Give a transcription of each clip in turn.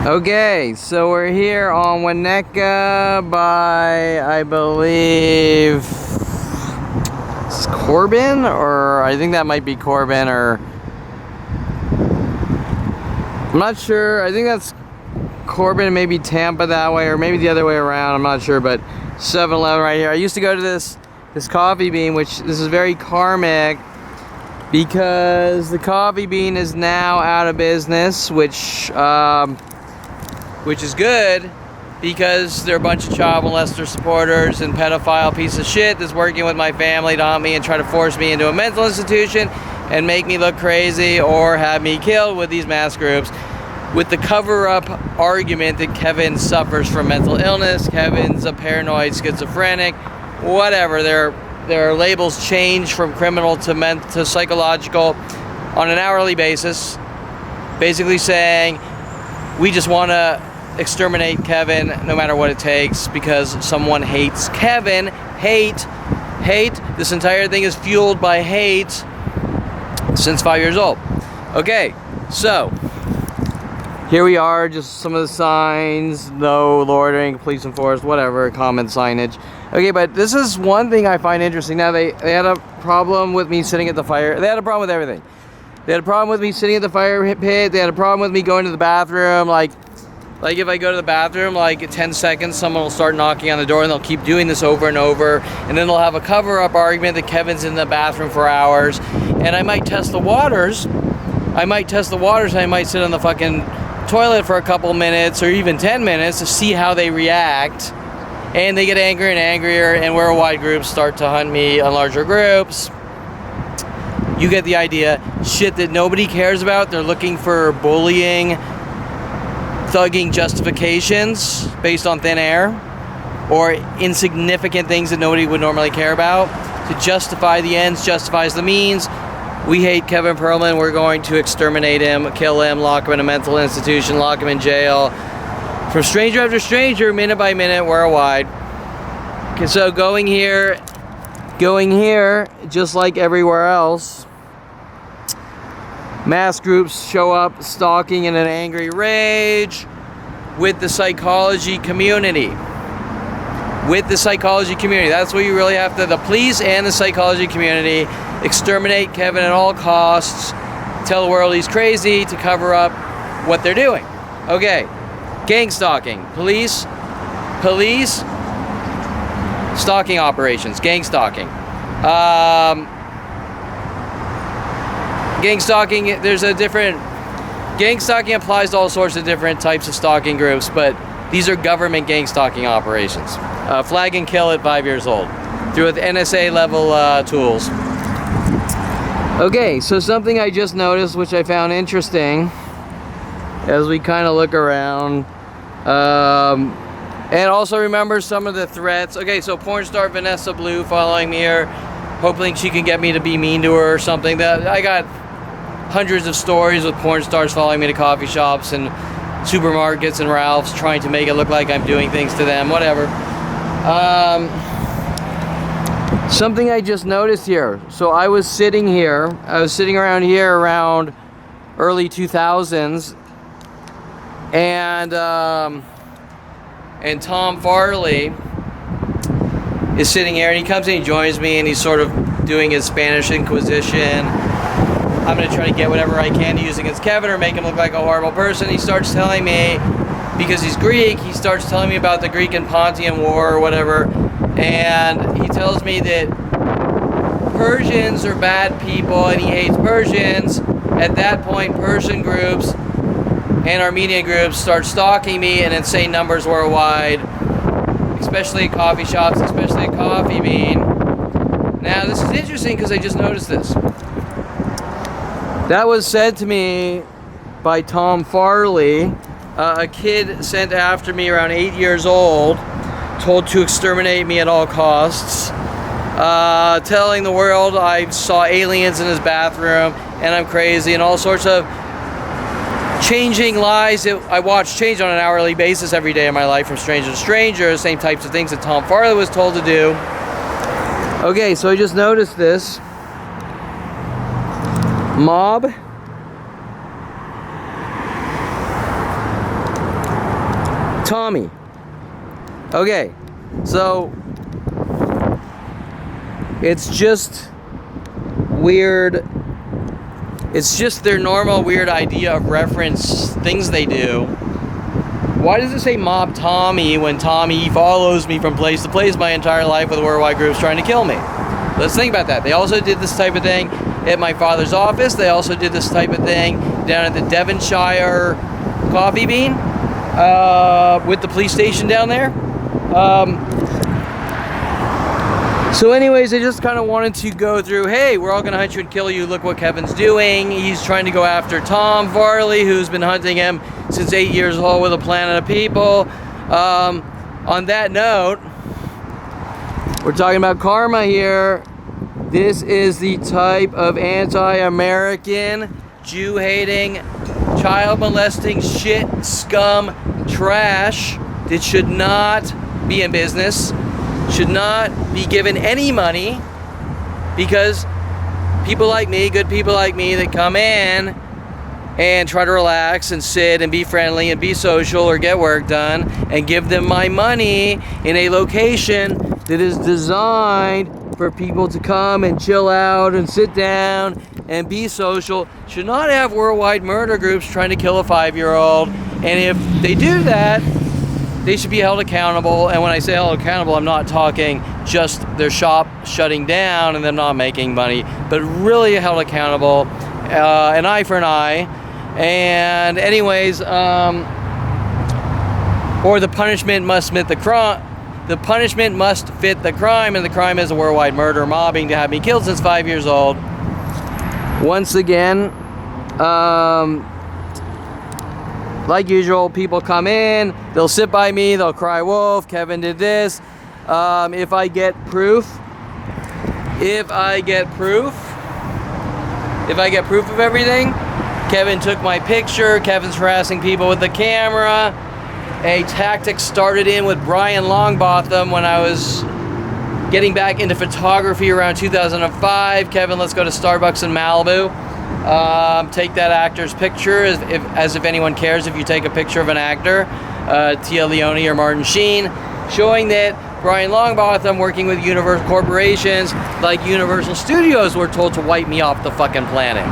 Okay, so we're here on Winnetka by, I believe, it's Corbin, or I think that might be Corbin, or I'm not sure. I think that's Corbin, maybe Tampa that way, or maybe the other way around. I'm not sure, but 7-Eleven right here. I used to go to this coffee bean, which this is very karmic because the coffee bean is now out of business, which is good because they're a bunch of child molester supporters and pedophile piece of shit that's working with my family to hunt me and try to force me into a mental institution and make me look crazy or have me killed with these mass groups, with the cover-up argument that Kevin suffers from mental illness, Kevin's a paranoid schizophrenic, whatever. Their labels change from criminal to psychological on an hourly basis, basically saying we just want to exterminate Kevin no matter what it takes because someone hates Kevin. Hate. This entire thing is fueled by hate since 5 years old. Okay, so here we are, just some of the signs, no loitering, police enforced, whatever, common signage. Okay, but this is one thing I find interesting. Now, they had a problem with me sitting at the fire. They had a problem with everything. They had a problem with me sitting at the fire pit. They had a problem with me going to the bathroom. Like if I go to the bathroom, like in 10 seconds, someone will start knocking on the door and they'll keep doing this over and over. And then they'll have a cover-up argument that Kevin's in the bathroom for hours. And I might test the waters. And I might sit on the fucking toilet for a couple minutes or even 10 minutes to see how they react. And they get angrier and angrier, and worldwide groups start to hunt me on larger groups. You get the idea. Shit that nobody cares about. They're looking for bullying, thugging justifications based on thin air or insignificant things that nobody would normally care about. To justify the ends justifies the means. We hate Kevin Perelman. We're going to exterminate him, kill him, lock him in a mental institution, lock him in jail. From stranger after stranger, minute by minute, worldwide. Okay, so going here, just like everywhere else, mass groups show up stalking in an angry rage with the psychology community. That's what you really have to, the police and the psychology community, exterminate Kevin at all costs, tell the world he's crazy to cover up what they're doing. Okay. Gang stalking, police, stalking operations, gang stalking. Gang stalking, gang stalking applies to all sorts of different types of stalking groups, but these are government gang stalking operations. Flag and kill at 5 years old through NSA level tools. Okay, so something I just noticed, which I found interesting, as we kind of look around, and also remember some of the threats. Okay, so porn star Vanessa Blue following me here, hoping she can get me to be mean to her or something. That I got hundreds of stories with porn stars following me to coffee shops and supermarkets and Ralph's, trying to make it look like I'm doing things to them, whatever. Something I just noticed here. So I was sitting around here around early 2000s, and Tom Farley is sitting here, and he comes in, he joins me, and he's sort of doing his Spanish Inquisition. I'm going to try to get whatever I can to use against Kevin or make him look like a horrible person. He starts telling me, because he's Greek, he starts telling me about the Greek and Pontian War or whatever, and he tells me that Persians are bad people and he hates Persians. At that point, Persian groups and Armenian groups start stalking me in insane numbers worldwide, especially at coffee shops, especially at Coffee Bean. Now, this is interesting because I just noticed this. That was said to me by Tom Farley, a kid sent after me around 8 years old, told to exterminate me at all costs, telling the world I saw aliens in his bathroom and I'm crazy and all sorts of changing lies that I watch change on an hourly basis every day of my life from stranger to stranger, same types of things that Tom Farley was told to do. Okay, so I just noticed this. Tommy. Okay, so it's just weird. It's just their normal weird idea of reference things they do. Why does it say Mob Tommy when Tommy follows me from place to place my entire life with worldwide groups trying to kill me? Let's think about that. They also did this type of thing at my father's office. They also did this type of thing down at the Devonshire Coffee Bean with the police station down there. So anyways, I just kind of wanted to go through, hey, we're all going to hunt you and kill you. Look what Kevin's doing. He's trying to go after Tom Farley, who's been hunting him since 8 years old with a planet of people. On that note, we're talking about karma here. This is the type of anti-American, Jew-hating, child-molesting shit, scum, trash that should not be in business. Should not be given any money, because people like me, good people like me that come in and try to relax and sit and be friendly and be social or get work done, and give them my money in a location that is designed for people to come and chill out and sit down and be social, should not have worldwide murder groups trying to kill a 5-year-old. And if they do that, they should be held accountable. And when I say held accountable, I'm not talking just their shop shutting down and them not making money, but really held accountable, an eye for an eye. And anyways, or the punishment must fit the crime. The punishment must fit the crime, and the crime is a worldwide murder, mobbing to have me killed since 5 years old. Once again, like usual, people come in, they'll sit by me, they'll cry wolf, Kevin did this. If I get proof of everything, Kevin took my picture, Kevin's harassing people with the camera. A tactic started in with Brian Longbotham when I was getting back into photography around 2005. Kevin, let's go to Starbucks in Malibu. Take that actor's picture, as if anyone cares if you take a picture of an actor, Tia Leone or Martin Sheen, showing that Brian Longbotham, working with Universal corporations like Universal Studios, were told to wipe me off the fucking planet.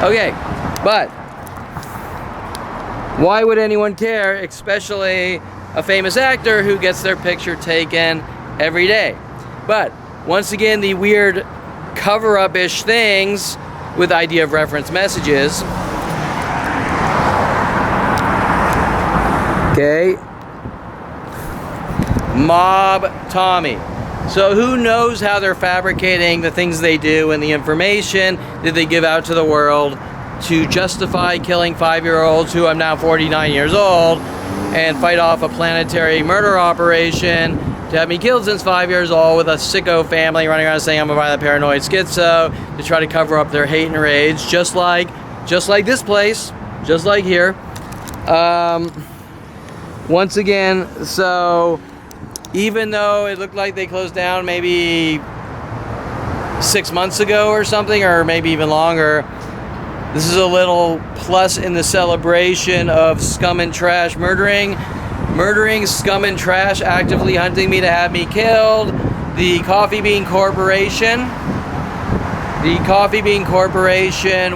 Okay, but why would anyone care, especially a famous actor who gets their picture taken every day? But once again, the weird cover-up-ish things with idea of reference messages. Okay. Mob Tommy. So who knows how they're fabricating the things they do and the information that they give out to the world to justify killing 5-year-olds, who I'm now 49 years old, and fight off a planetary murder operation to have me killed since 5 years old, with a sicko family running around saying I'm a violent paranoid schizo, to try to cover up their hate and rage, just like this place, just like here. Once again, so even though it looked like they closed down maybe 6 months ago or something, or maybe even longer, this is a little plus in the celebration of scum and trash murdering scum and trash, actively hunting me to have me killed. The Coffee Bean Corporation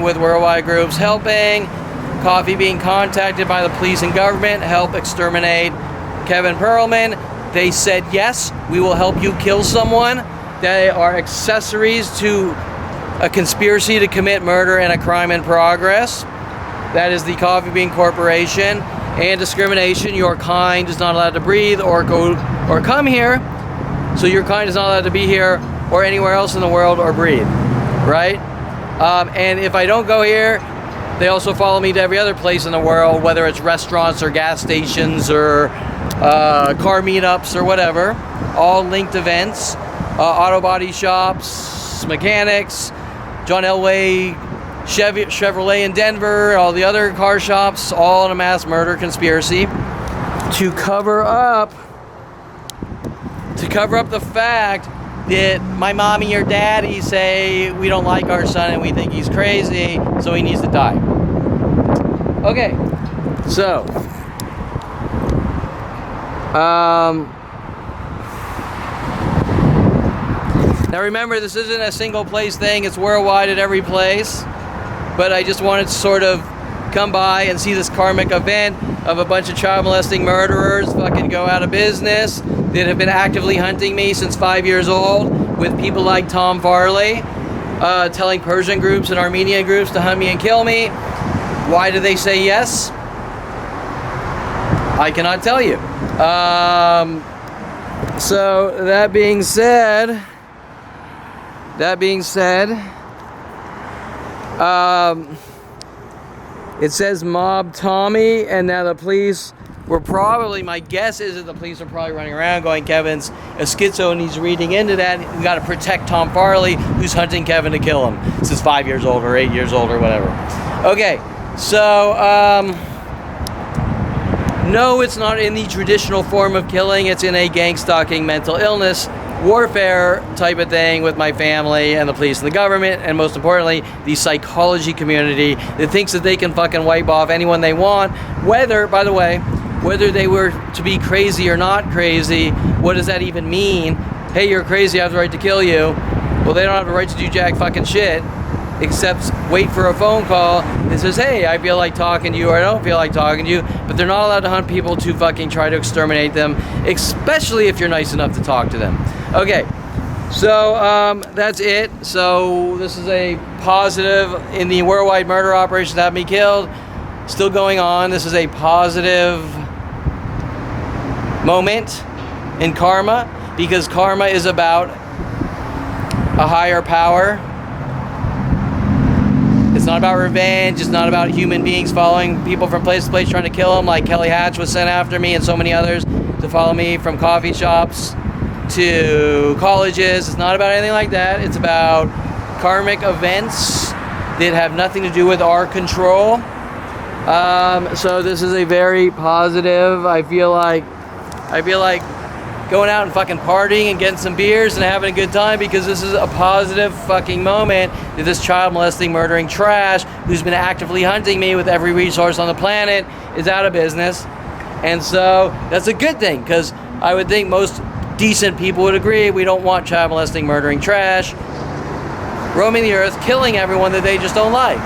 with worldwide groups helping. Coffee Bean contacted by the police and government, help exterminate Kevin Perelman. They said, yes, we will help you kill someone. They are accessories to a conspiracy to commit murder and a crime in progress. That is the Coffee Bean Corporation. And discrimination. Your kind is not allowed to breathe or go or come here. So your kind is not allowed to be here or anywhere else in the world or breathe. Right? And if I don't go here, they also follow me to every other place in the world, whether it's restaurants or gas stations or car meetups or whatever. All linked events. Auto body shops, mechanics, John Elway Chevrolet in Denver, all the other car shops, all in a mass murder conspiracy to cover up the fact that my mommy or daddy say we don't like our son and we think he's crazy, so he needs to die. Okay, so Now remember, this isn't a single place thing, it's worldwide at every place. But I just wanted to sort of come by and see this karmic event of a bunch of child molesting murderers fucking go out of business that have been actively hunting me since 5 years old, with people like Tom Farley telling Persian groups and Armenian groups to hunt me and kill me. Why do they say yes? I cannot tell you. So that being said, it says Mob Tommy, and now the police were probably, my guess is that the police are probably running around going, Kevin's a schizo and he's reading into that. We got to protect Tom Farley, who's hunting Kevin to kill him since 5 years old or 8 years old or whatever. Okay, so no, it's not in the traditional form of killing. It's in a gang stalking, mental illness, warfare type of thing with my family and the police and the government, and most importantly, the psychology community that thinks that they can fucking wipe off anyone they want, whether, by the way, whether they were to be crazy or not crazy. What does that even mean? Hey, you're crazy, I have the right to kill you. Well, they don't have the right to do jack fucking shit, except wait for a phone call that says, hey, I feel like talking to you, or I don't feel like talking to you. But they're not allowed to hunt people to fucking try to exterminate them, especially if you're nice enough to talk to them. Okay, so that's it. So this is a positive in the worldwide murder operation that had me killed. Still going on. This is a positive moment in karma, because karma is about a higher power. It's not about revenge. It's not about human beings following people from place to place trying to kill them, like Kelly Hatch was sent after me and so many others to follow me from coffee shops to colleges. It's not about anything like that. It's about karmic events that have nothing to do with our control. So this is a very positive. I feel like going out and fucking partying and getting some beers and having a good time, because this is a positive fucking moment that this child molesting, murdering trash who's been actively hunting me with every resource on the planet is out of business. And so that's a good thing, because I would think most decent people would agree we don't want child molesting, murdering trash roaming the earth, killing everyone that they just don't like,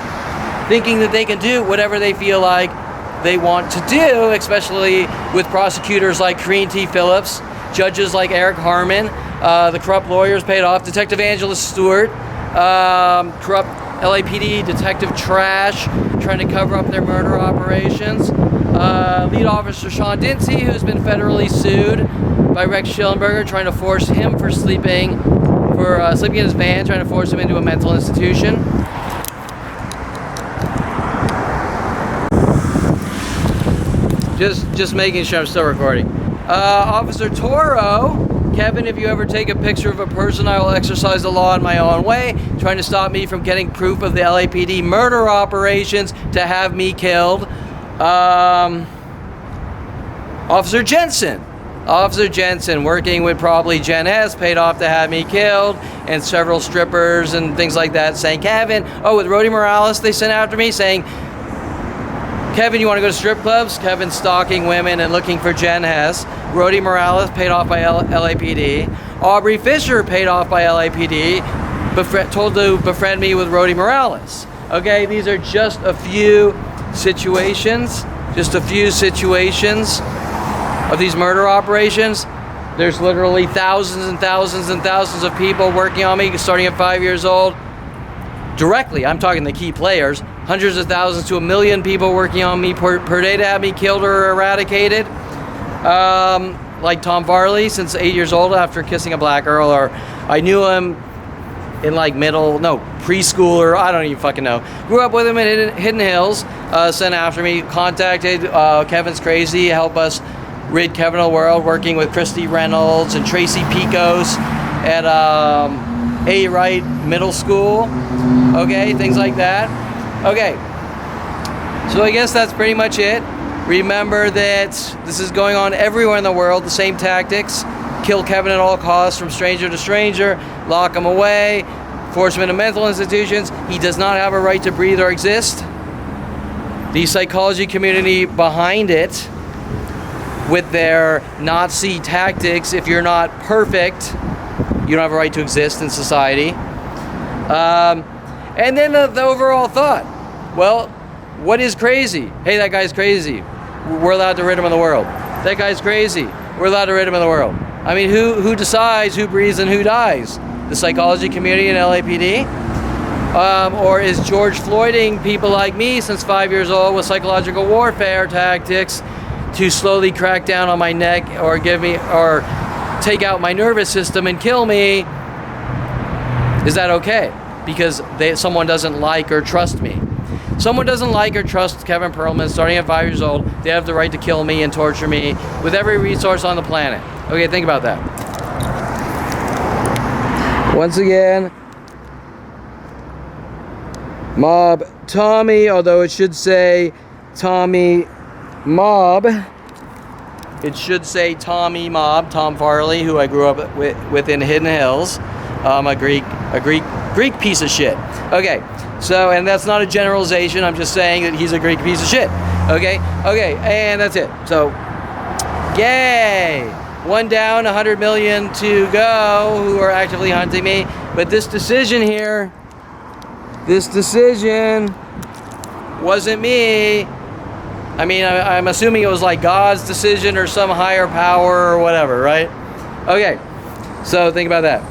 thinking that they can do whatever they feel like they want to do, especially with prosecutors like Karine T. Phillips, judges like Eric Harmon, the corrupt lawyers paid off, Detective Angela Stewart, corrupt LAPD detective trash trying to cover up their murder operations, lead officer Sean Dinsey, who's been federally sued by Rex Schillenberger, trying to force him for sleeping in his van, trying to force him into a mental institution. Just making sure I'm still recording. Officer Toro, Kevin, if you ever take a picture of a person, I will exercise the law in my own way, trying to stop me from getting proof of the LAPD murder operations to have me killed. Officer Jensen, working with probably Jen S, paid off to have me killed, and several strippers and things like that saying, Kevin, with Rodie Morales, they sent after me saying, Kevin, you want to go to strip clubs? Kevin stalking women and looking for Jen Hess. Rodie Morales paid off by LAPD. Aubrey Fisher paid off by LAPD, told to befriend me with Rodie Morales. Okay, these are just a few situations of these murder operations. There's literally thousands and thousands and thousands of people working on me starting at 5 years old. Directly, I'm talking the key players. Hundreds of thousands to 1 million people working on me per day to have me killed or eradicated. Like Tom Farley, since 8 years old after kissing a black girl, or I knew him in like preschool, or I don't even fucking know. Grew up with him in Hidden Hills, sent after me, contacted Kevin's Crazy, help us rid Kevin of the world, working with Christy Reynolds and Tracy Picos at A. Wright Middle School. Okay, things like that. Okay, so I guess that's pretty much it. Remember that this is going on everywhere in the world, the same tactics. Kill Kevin at all costs, from stranger to stranger, lock him away, force him into mental institutions. He does not have a right to breathe or exist. The psychology community behind it with their Nazi tactics. If you're not perfect, you don't have a right to exist in society. And then the overall thought, well, what is crazy? Hey, that guy's crazy. We're allowed to rid him of the world. That guy's crazy. We're allowed to rid him of the world. I mean, who decides who breathes and who dies? The psychology community and LAPD? Or is George Floyding people like me since 5 years old with psychological warfare tactics to slowly crack down on my neck or take out my nervous system and kill me? Is that okay? Because someone doesn't like or trust me. Someone doesn't like or trust Kevin Perelman starting at 5 years old. They have the right to kill me and torture me with every resource on the planet. Okay, think about that. Once again, Mob Tommy, although it should say Tommy Mob. It should say Tommy Mob, Tom Farley, who I grew up with in Hidden Hills. A Greek piece of shit. Okay, so, and that's not a generalization. I'm just saying that he's a Greek piece of shit. Okay, and that's it. So, yay! 1 down, 100 million to go who are actively hunting me. But this decision here, this decision wasn't me. I mean, I'm assuming it was like God's decision or some higher power or whatever, right? Okay, so think about that.